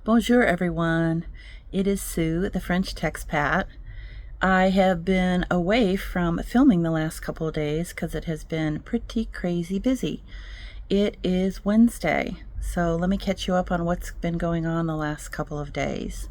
Bonjour everyone, it is Sue, the French Texpat. I have been away from filming the last couple of days because it has been pretty crazy busy. It is Wednesday, so let me catch you up on what's been going on the last couple of days.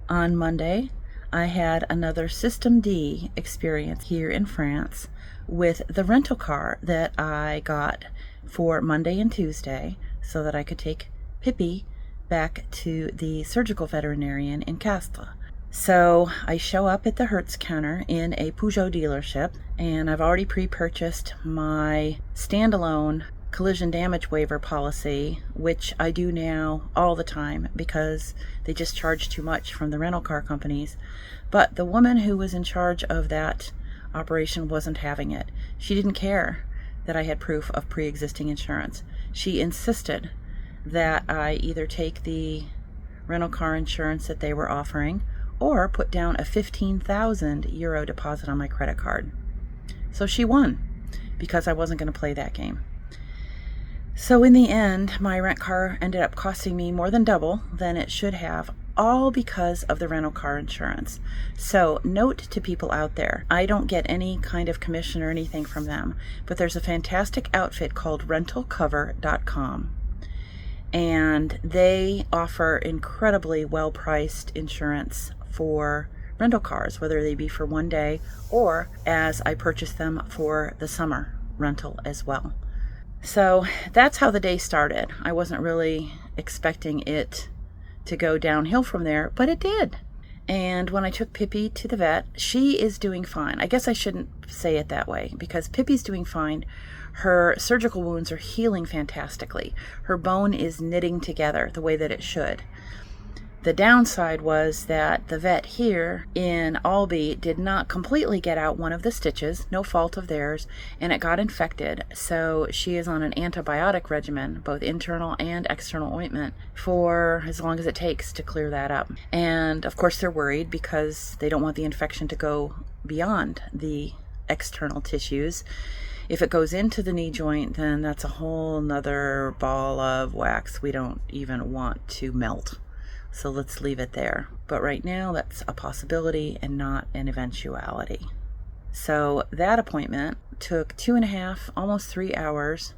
On Monday, I had another System D experience here in France with the rental car that I got for Monday and Tuesday so that I could take Pippy back to the surgical veterinarian in Castres. So I show up at the Hertz counter in a Peugeot dealership, and I've already pre-purchased my standalone collision damage waiver policy, which I do now all the time because they just charge too much from the rental car companies. But the woman who was in charge of that operation wasn't having it. She didn't care that I had proof of pre-existing insurance. She insisted that I either take the rental car insurance that they were offering or put down a 15,000 euro deposit on my credit card. So she won because I wasn't going to play that game. So in the end, my rent car ended up costing me more than double than it should have, all because of the rental car insurance. So note to people out there, I don't get any kind of commission or anything from them, but there's a fantastic outfit called rentalcover.com. And they offer incredibly well-priced insurance for rental cars, whether they be for one day or as I purchased them for the summer rental as well. So that's how the day started. I wasn't really expecting it to go downhill from there, but it did. And when I took Pippy to the vet, she is doing fine. I guess I shouldn't say it that way because Pippy's doing fine. Her surgical wounds are healing fantastically. Her bone is knitting together the way that it should. The downside was that the vet here in Albi did not completely get out one of the stitches, no fault of theirs, and it got infected. So she is on an antibiotic regimen, both internal and external ointment, for as long as it takes to clear that up. And of course they're worried because they don't want the infection to go beyond the external tissues. If it goes into the knee joint, then that's a whole nother ball of wax we don't even want to melt. So let's leave it there. But right now, that's a possibility and not an eventuality. So that appointment took 2.5, almost 3 hours.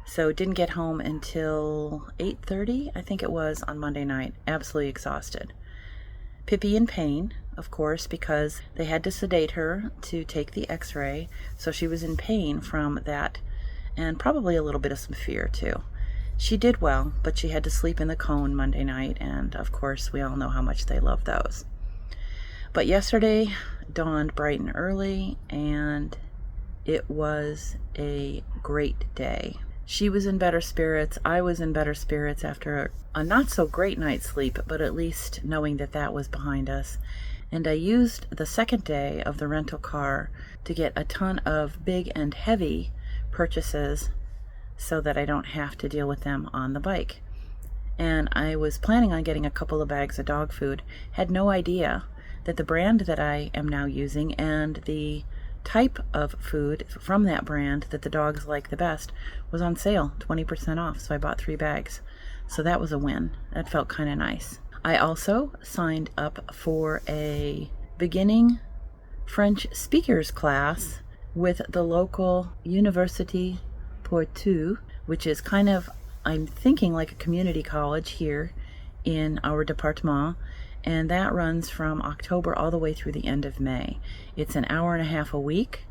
So didn't get home until 8:30, I think it was, on Monday night. Absolutely exhausted. Pippy in pain, of course, because they had to sedate her to take the x-ray. So she was in pain from that and probably a little bit of some fear too. She did well, but she had to sleep in the cone Monday night, and of course we all know how much they love those. But yesterday dawned bright and early, and it was a great day. She was in better spirits. I was in better spirits after a not so great night's sleep, but at least knowing that that was behind us. And I used the second day of the rental car to get a ton of big and heavy purchases so that I don't have to deal with them on the bike. And I was planning on getting a couple of bags of dog food. Had no idea that the brand that I am now using and the type of food from that brand that the dogs like the best was on sale, 20% off. So I bought 3 bags. So that was a win. That felt kind of nice. I also signed up for a beginning French speakers class with the local University Portu, which is kind of, I'm thinking, like a community college here in our department, and that runs from October all the way through the end of May. It's an hour and a half a week,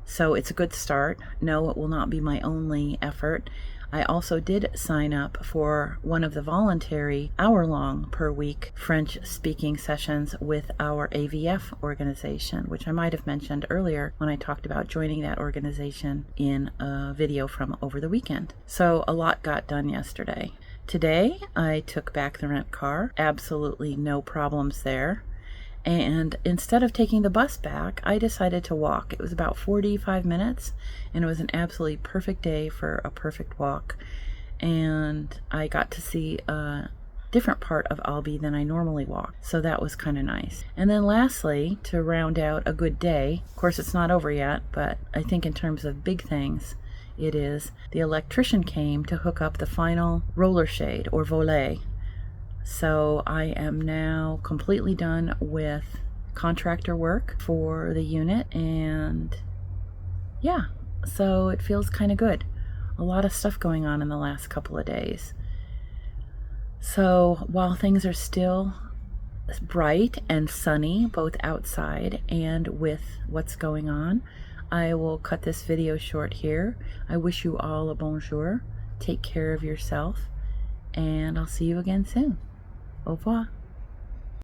so it's a good start. No, it will not be my only effort. I also did sign up for one of the voluntary hour-long per week French speaking sessions with our AVF organization, which I might have mentioned earlier when I talked about joining that organization in a video from over the weekend. So a lot got done yesterday. Today, I took back the rent car. Absolutely no problems there. And instead of taking the bus back, I decided to walk. It was about 45 minutes, and it was an absolutely perfect day for a perfect walk. And I got to see a different part of Albi than I normally walk, so that was kind of nice. And then lastly, to round out a good day, of course it's not over yet, but I think in terms of big things, it is, the electrician came to hook up the final roller shade, or volet, So I am now completely done with contractor work for the unit, and yeah, so it feels kind of good. A lot of stuff going on in the last couple of days. So while things are still bright and sunny, both outside and with what's going on, I will cut this video short here. I wish you all a bonjour. Take care of yourself, and I'll see you again soon. Au revoir.